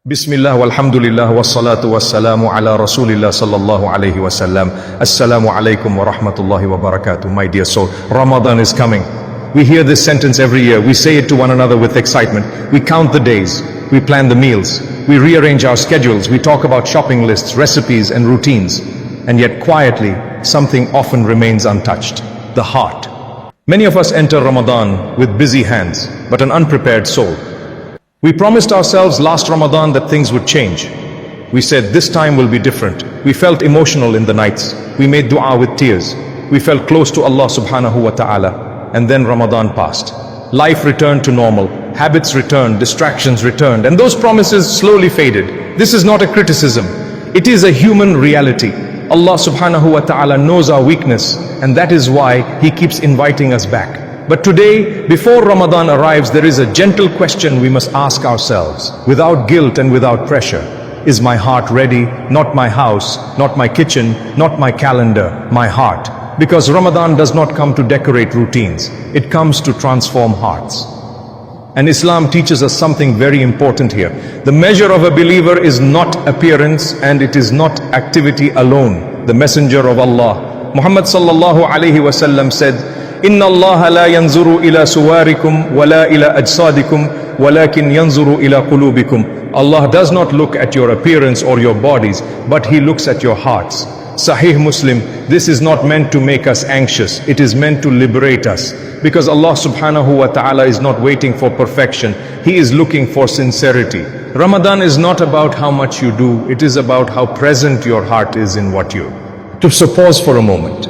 Bismillah walhamdulillah wassalatu wassalamu ala rasulillah sallallahu alayhi wasallam. Assalamu alaikum wa rahmatullahi wa barakatuh. My dear soul, Ramadan is coming. We hear this sentence every year. We say it to one another with excitement. We count the days. We plan the meals. We rearrange our schedules. We talk about shopping lists, recipes and routines. And yet quietly, something often remains untouched. The heart. Many of us enter Ramadan with busy hands, but an unprepared soul. We promised ourselves last Ramadan that things would change. We said this time will be different. We felt emotional in the nights. We made dua with tears. We felt close to Allah subhanahu wa ta'ala. And then Ramadan passed. Life returned to normal. Habits returned. Distractions returned. And those promises slowly faded. This is not a criticism. It is a human reality. Allah subhanahu wa ta'ala knows our weakness. And that is why He keeps inviting us back. But today, before Ramadan arrives, there is a gentle question we must ask ourselves, without guilt and without pressure. Is my heart ready? Not my house, not my kitchen, not my calendar, my heart. Because Ramadan does not come to decorate routines. It comes to transform hearts. And Islam teaches us something very important here. The measure of a believer is not appearance and it is not activity alone. The Messenger of Allah, Muhammad sallallahu alayhi wasallam said, إن الله لا ينظر إلى صوركم ولا إلى أجسادكم ولكن ينظر إلى قلوبكم. Allah does not look at your appearance or your bodies, but He looks at your hearts. Sahih Muslim, this is not meant to make us anxious, it is meant to liberate us. Because Allah subhanahu wa ta'ala is not waiting for perfection, He is looking for sincerity. Ramadan is not about how much you do, it is about how present your heart is in what you do. So pause for a moment.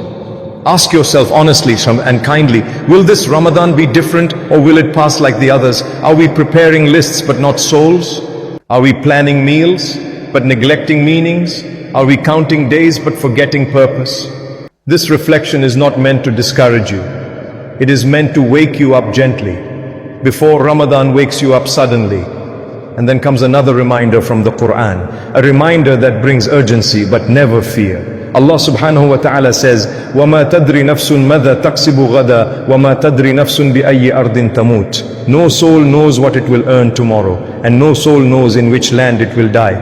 Ask yourself honestly and kindly, will this Ramadan be different or will it pass like the others? Are we preparing lists but not souls? Are we planning meals but neglecting meanings? Are we counting days but forgetting purpose? This reflection is not meant to discourage you. It is meant to wake you up gently before Ramadan wakes you up suddenly. And then comes another reminder from the Quran, a reminder that brings urgency but never fear. Allah subhanahu wa ta'ala says, وَمَا تَدْرِ نَفْسٌ مَذَا تَقْسِبُ غَدًا وَمَا تَدْرِ نَفْسٌ بِأَيِّ أَرْضٍ تَمُوتُ. No soul knows what it will earn tomorrow, and no soul knows in which land it will die.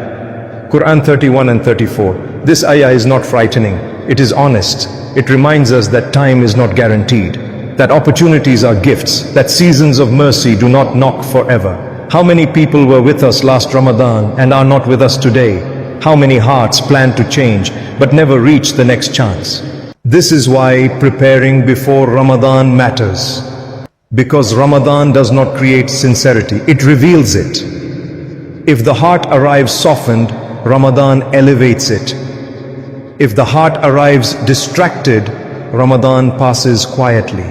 Quran 31 and 34. This ayah is not frightening, it is honest. It reminds us that time is not guaranteed, that opportunities are gifts, that seasons of mercy do not knock forever. How many people were with us last Ramadan and are not with us today? How many hearts plan to change but never reach the next chance? This is why preparing before Ramadan matters. Because Ramadan does not create sincerity, it reveals it. If the heart arrives softened, Ramadan elevates it. If the heart arrives distracted, Ramadan passes quietly.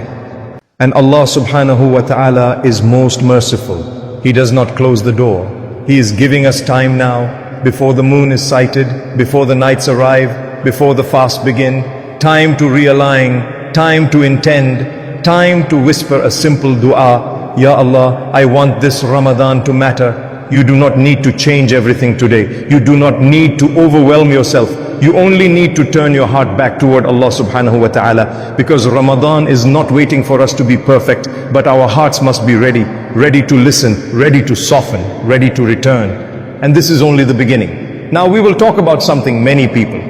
And Allah subhanahu wa ta'ala is most merciful. He does not close the door. He is giving us time now, before the moon is sighted, before the nights arrive, before the fast begin, time to realign, time to intend, time to whisper a simple dua. Ya Allah, I want this Ramadan to matter. You do not need to change everything today. You do not need to overwhelm yourself. You only need to turn your heart back toward Allah subhanahu wa ta'ala. Because Ramadan is not waiting for us to be perfect, but our hearts must be ready, ready to listen, ready to soften, ready to return. And this is only the beginning. Now we will talk about something many people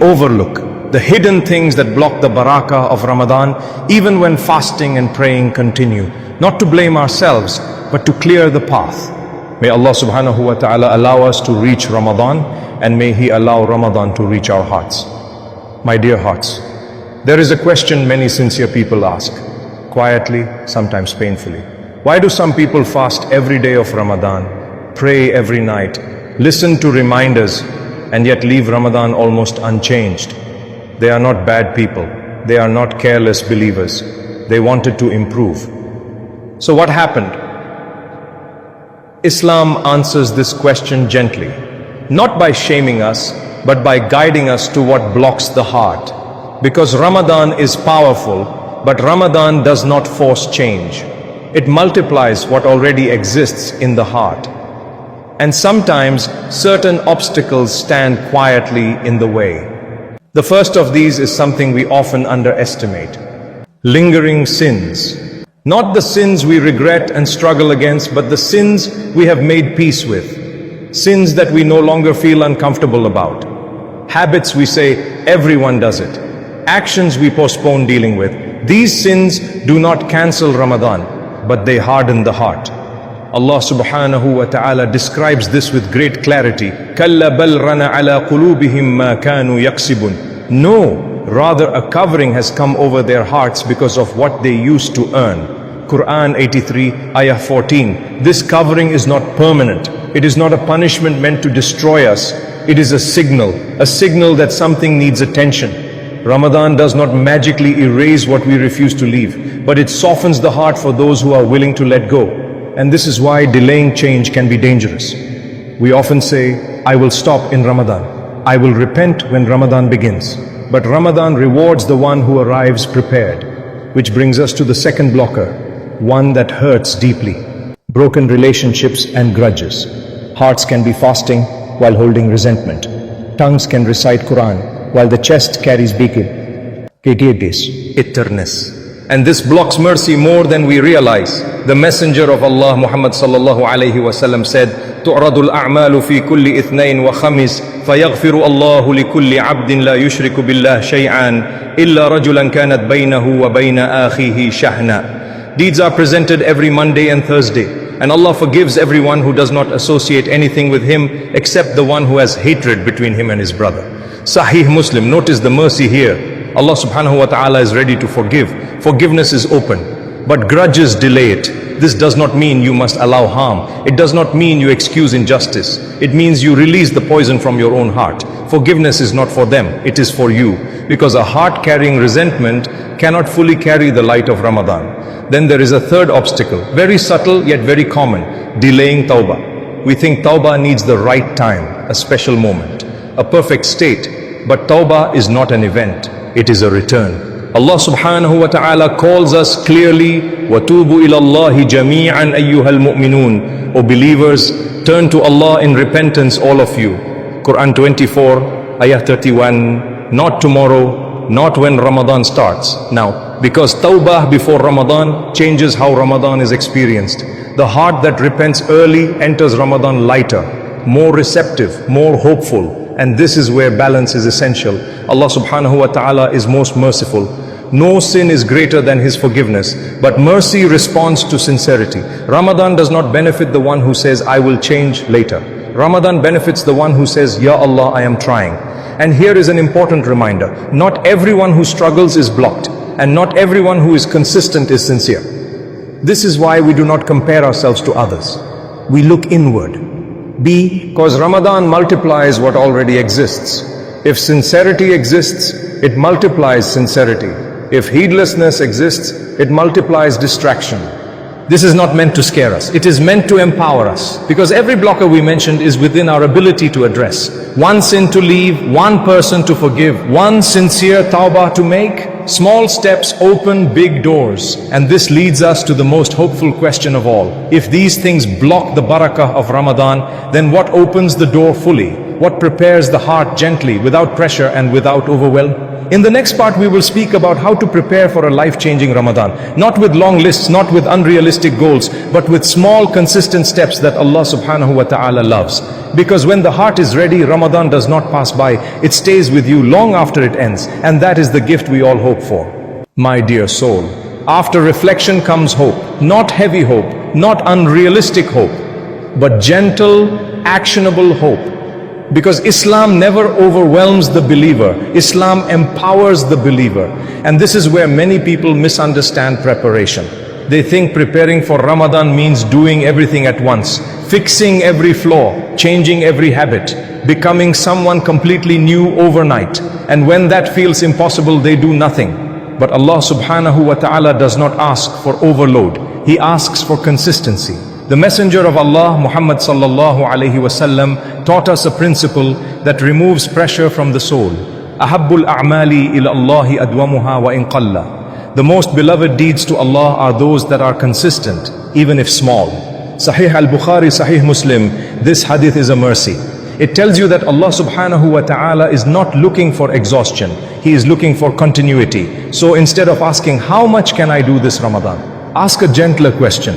overlook. The hidden things that block the barakah of Ramadan, even when fasting and praying continue. Not to blame ourselves, but to clear the path. May Allah subhanahu wa ta'ala allow us to reach Ramadan, and may He allow Ramadan to reach our hearts. My dear hearts, there is a question many sincere people ask, quietly, sometimes painfully. Why do some people fast every day of Ramadan, pray every night, listen to reminders, and yet leave Ramadan almost unchanged? They are not bad people. They are not careless believers. They wanted to improve. So what happened? Islam answers this question gently, not by shaming us, but by guiding us to what blocks the heart. Because Ramadan is powerful, but Ramadan does not force change. It multiplies what already exists in the heart. And sometimes certain obstacles stand quietly in the way. The first of these is something we often underestimate: lingering sins. Not the sins we regret and struggle against, but the sins we have made peace with. Sins that we no longer feel uncomfortable about. Habits we say everyone does it. Actions we postpone dealing with. These sins do not cancel Ramadan, but they harden the heart. Allah subhanahu wa ta'ala describes this with great clarity. كَلَّا بَلْ رَنَ عَلَى قُلُوبِهِمْ مَا كَانُوا يَكْسِبُونَ. No, rather a covering has come over their hearts because of what they used to earn. Quran 83, ayah 14. This covering is not permanent. It is not a punishment meant to destroy us. It is a signal that something needs attention. Ramadan does not magically erase what we refuse to leave, but it softens the heart for those who are willing to let go. And this is why delaying change can be dangerous. We often say, I will stop in Ramadan. I will repent when Ramadan begins. But Ramadan rewards the one who arrives prepared. Which brings us to the second blocker, one that hurts deeply. Broken relationships and grudges. Hearts can be fasting while holding resentment. Tongues can recite Quran while the chest carries bitterness. And this blocks mercy more than we realize. The Messenger of Allah Muhammad sallallahu alayhi wasallam said, تُعْرَضُ الْأَعْمَالُ فِي كُلِّ إِثْنَيْنِ وَخَمِيسٍ فَيَغْفِرُ اللَّهُ لِكُلِّ عَبْدٍ لَا يُشْرِكُ بِاللَّهِ شَيْئًا إِلَّا رَجُلًا كَانَتْ بَيْنَهُ وَبَيْنَ آخِهِ شَحْنًا. Deeds are presented every Monday and Thursday, and Allah forgives everyone who does not associate anything with Him except the one who has hatred between him and his brother. Sahih Muslim, notice the mercy here. Allah subhanahu wa ta'ala is ready to forgive. Forgiveness is open, but grudges delay it. This does not mean you must allow harm. It does not mean you excuse injustice. It means you release the poison from your own heart. Forgiveness is not for them, it is for you. Because a heart carrying resentment cannot fully carry the light of Ramadan. Then there is a third obstacle, very subtle yet very common, delaying tawbah. We think tawbah needs the right time, a special moment, a perfect state. But tawbah is not an event, it is a return. Allah subhanahu wa ta'ala calls us clearly, وَتُوبُوا إِلَى اللَّهِ جَمِيعًا أَيُّهَا الْمُؤْمِنُونَ. O believers, turn to Allah in repentance, all of you. Quran 24, ayah 31, not tomorrow, not when Ramadan starts. Now, because tawbah before Ramadan changes how Ramadan is experienced. The heart that repents early enters Ramadan lighter, more receptive, more hopeful. And this is where balance is essential. Allah subhanahu wa ta'ala is most merciful. No sin is greater than His forgiveness, but mercy responds to sincerity. Ramadan does not benefit the one who says, I will change later. Ramadan benefits the one who says, Ya Allah, I am trying. And here is an important reminder. Not everyone who struggles is blocked, and not everyone who is consistent is sincere. This is why we do not compare ourselves to others. We look inward. Because Ramadan multiplies what already exists. If sincerity exists, it multiplies sincerity. If heedlessness exists, it multiplies distraction. This is not meant to scare us. It is meant to empower us. Because every blocker we mentioned is within our ability to address. One sin to leave, one person to forgive, one sincere tawbah to make. Small steps open big doors. And this leads us to the most hopeful question of all. If these things block the barakah of Ramadan, then what opens the door fully? What prepares the heart gently, without pressure and without overwhelm? In the next part, we will speak about how to prepare for a life-changing Ramadan. Not with long lists, not with unrealistic goals, but with small, consistent steps that Allah subhanahu wa ta'ala loves. Because when the heart is ready, Ramadan does not pass by. It stays with you long after it ends. And that is the gift we all hope for. My dear soul, after reflection comes hope. Not heavy hope, not unrealistic hope, but gentle, actionable hope. Because Islam never overwhelms the believer. Islam empowers the believer. And this is where many people misunderstand preparation. They think preparing for Ramadan means doing everything at once, fixing every flaw, changing every habit, becoming someone completely new overnight. And when that feels impossible, they do nothing. But Allah subhanahu wa ta'ala does not ask for overload. He asks for consistency. The Messenger of Allah, Muhammad sallallahu alayhi wasallam, taught us a principle that removes pressure from the soul. Ahabbul a'mali ila Allahi adwamuha wa in qalla. The most beloved deeds to Allah are those that are consistent, even if small. Sahih al-Bukhari, Sahih Muslim, this hadith is a mercy. It tells you that Allah subhanahu wa ta'ala is not looking for exhaustion. He is looking for continuity. So instead of asking, how much can I do this Ramadan? Ask a gentler question.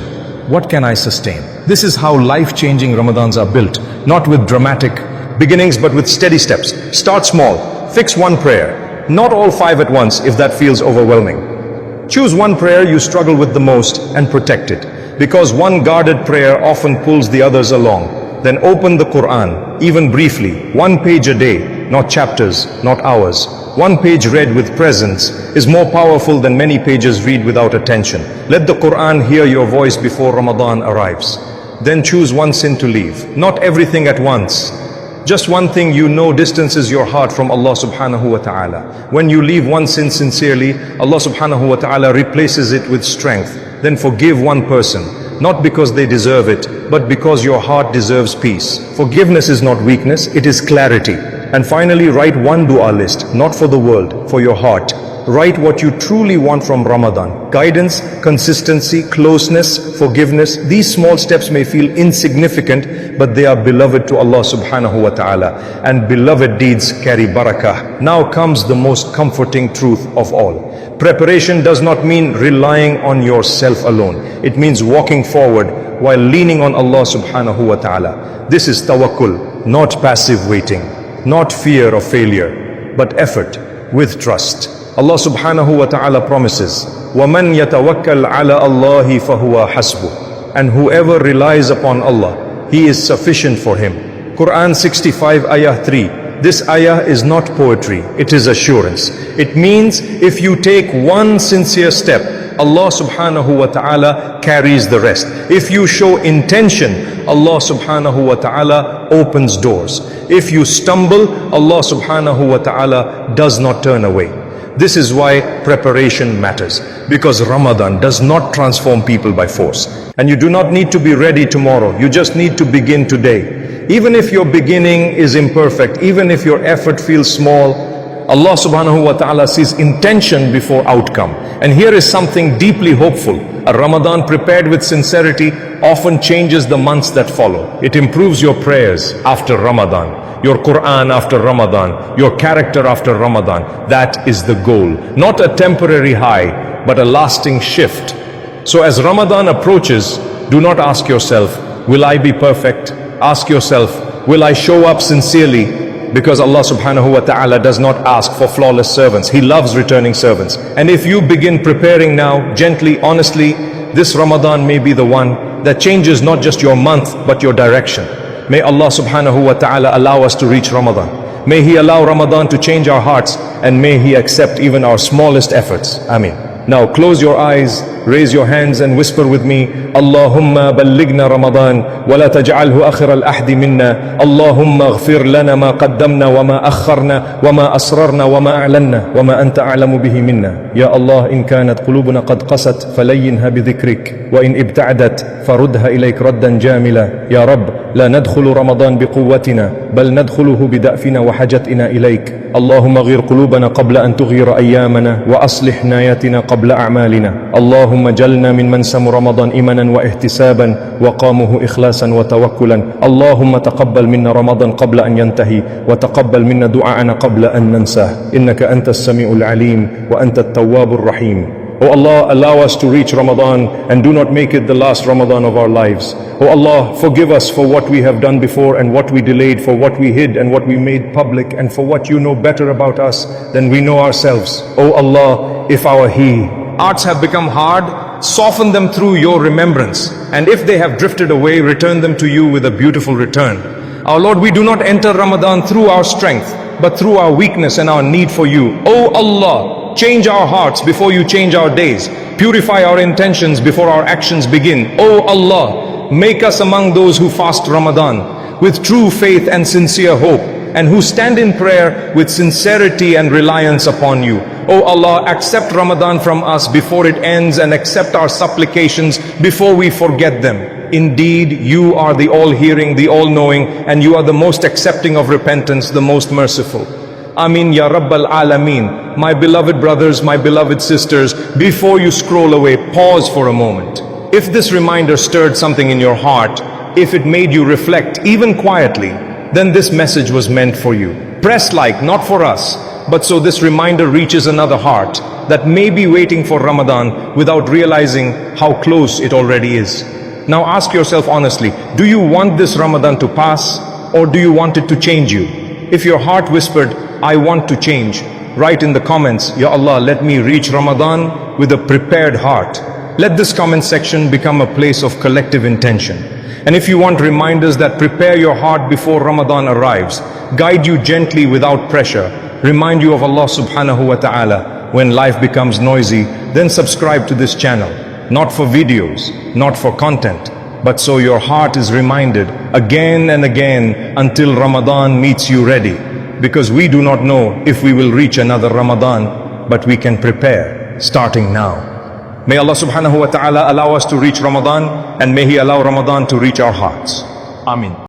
What can I sustain? This is how life-changing Ramadans are built, not with dramatic beginnings but with steady steps. Start small, fix one prayer, not all 5 at once if that feels overwhelming. Choose one prayer you struggle with the most and protect it, because one guarded prayer often pulls the others along. Then open the Quran, even briefly, 1 page a day, not chapters, not hours. 1 page read with presence is more powerful than many pages read without attention. Let the Quran hear your voice before Ramadan arrives. Then choose one sin to leave, not everything at once. Just one thing you know distances your heart from Allah subhanahu wa ta'ala. When you leave one sin sincerely, Allah subhanahu wa ta'ala replaces it with strength. Then forgive one person, not because they deserve it, but because your heart deserves peace. Forgiveness is not weakness, it is clarity. And finally, write one dua list, not for the world, for your heart. Write what you truly want from Ramadan. Guidance, consistency, closeness, forgiveness. These small steps may feel insignificant, but they are beloved to Allah subhanahu wa ta'ala. And beloved deeds carry barakah. Now comes the most comforting truth of all. Preparation does not mean relying on yourself alone. It means walking forward while leaning on Allah subhanahu wa ta'ala. This is tawakkul, not passive waiting, not fear of failure, but effort with trust. Allah subhanahu wa ta'ala promises, وَمَنْ يَتَوَكَّلْ عَلَى اللَّهِ فَهُوَ حَسْبُهُ. And whoever relies upon Allah, He is sufficient for him. Quran 65 ayah 3. This ayah is not poetry, it is assurance. It means if you take one sincere step, Allah subhanahu wa ta'ala carries the rest. If you show intention, Allah subhanahu wa ta'ala opens doors. If you stumble, Allah subhanahu wa ta'ala does not turn away. This is why preparation matters, because Ramadan does not transform people by force. And you do not need to be ready tomorrow, you just need to begin today. Even if your beginning is imperfect, even if your effort feels small, Allah subhanahu wa ta'ala sees intention before outcome. And here is something deeply hopeful. A Ramadan prepared with sincerity often changes the months that follow. It improves your prayers after Ramadan, your Quran after Ramadan, your character after Ramadan. That is the goal. Not a temporary high, but a lasting shift. So as Ramadan approaches, do not ask yourself, will I be perfect? Ask yourself, will I show up sincerely? Because Allah subhanahu wa ta'ala does not ask for flawless servants. He loves returning servants. And if you begin preparing now, gently, honestly, this Ramadan may be the one that changes not just your month, but your direction. May Allah subhanahu wa ta'ala allow us to reach Ramadan. May He allow Ramadan to change our hearts, and may He accept even our smallest efforts. Ameen. Now close your eyes, raise your hands and whisper with me, Allahumma ballighna Ramadan, wa la taj'alhu akhir al-ahdi minna. Allahumma aghfir lana ma qaddamna wa ma akharna wa ma asrarna wa ma a'lanna wa ma anta a'lamu bihi minna. Ya Allah, in kanat qulubuna qad qasat falayyinha bi dhikrik, wa in ibta'adat farudha ilayk raddan jamila. Ya Rabb, la nadkhulu Ramadan bi quwwatina, bal nadkhuluhu bi da'fina wa hajatina ilayk. اللهم غير قلوبنا قبل أن تغير أيامنا وأصلح ناياتنا قبل أعمالنا. اللهم جلنا من سم رمضان إيمانا واحتسابا وقامه إخلاصا وتوكلا. اللهم تقبل منا رمضان قبل أن ينتهي وتقبل منا دعاءنا قبل أن ننساه إنك أنت السميع العليم وأنت التواب الرحيم. Oh Allah, allow us to reach Ramadan and do not make it the last Ramadan of our lives. Oh Allah, forgive us for what we have done before and what we delayed, for what we hid and what we made public, and for what you know better about us than we know ourselves. Oh Allah, if our hearts have become hard, soften them through your remembrance. And if they have drifted away, return them to you with a beautiful return. Our Lord, we do not enter Ramadan through our strength, but through our weakness and our need for you. Oh Allah, change our hearts before you change our days. Purify our intentions before our actions begin. Oh Allah, make us among those who fast Ramadan with true faith and sincere hope, and who stand in prayer with sincerity and reliance upon you. Oh Allah, accept Ramadan from us before it ends, and accept our supplications before we forget them. Indeed, you are the all-hearing, the all-knowing, and you are the most accepting of repentance, the most merciful. Amin Ya Rabbal Alameen. My beloved brothers, my beloved sisters, before you scroll away, pause for a moment. If this reminder stirred something in your heart, if it made you reflect, even quietly, then this message was meant for you. Press like, not for us, but so this reminder reaches another heart that may be waiting for Ramadan without realizing how close it already is. Now ask yourself honestly, do you want this Ramadan to pass or do you want it to change you? If your heart whispered, I want to change, write in the comments, Ya Allah, let me reach Ramadan with a prepared heart. Let this comment section become a place of collective intention. And if you want reminders that prepare your heart before Ramadan arrives, guide you gently without pressure, remind you of Allah subhanahu wa ta'ala when life becomes noisy, then subscribe to this channel. Not for videos, not for content, but so your heart is reminded again and again until Ramadan meets you ready. Because we do not know if we will reach another Ramadan, but we can prepare starting now. May Allah subhanahu wa ta'ala allow us to reach Ramadan, and may He allow Ramadan to reach our hearts. Amin.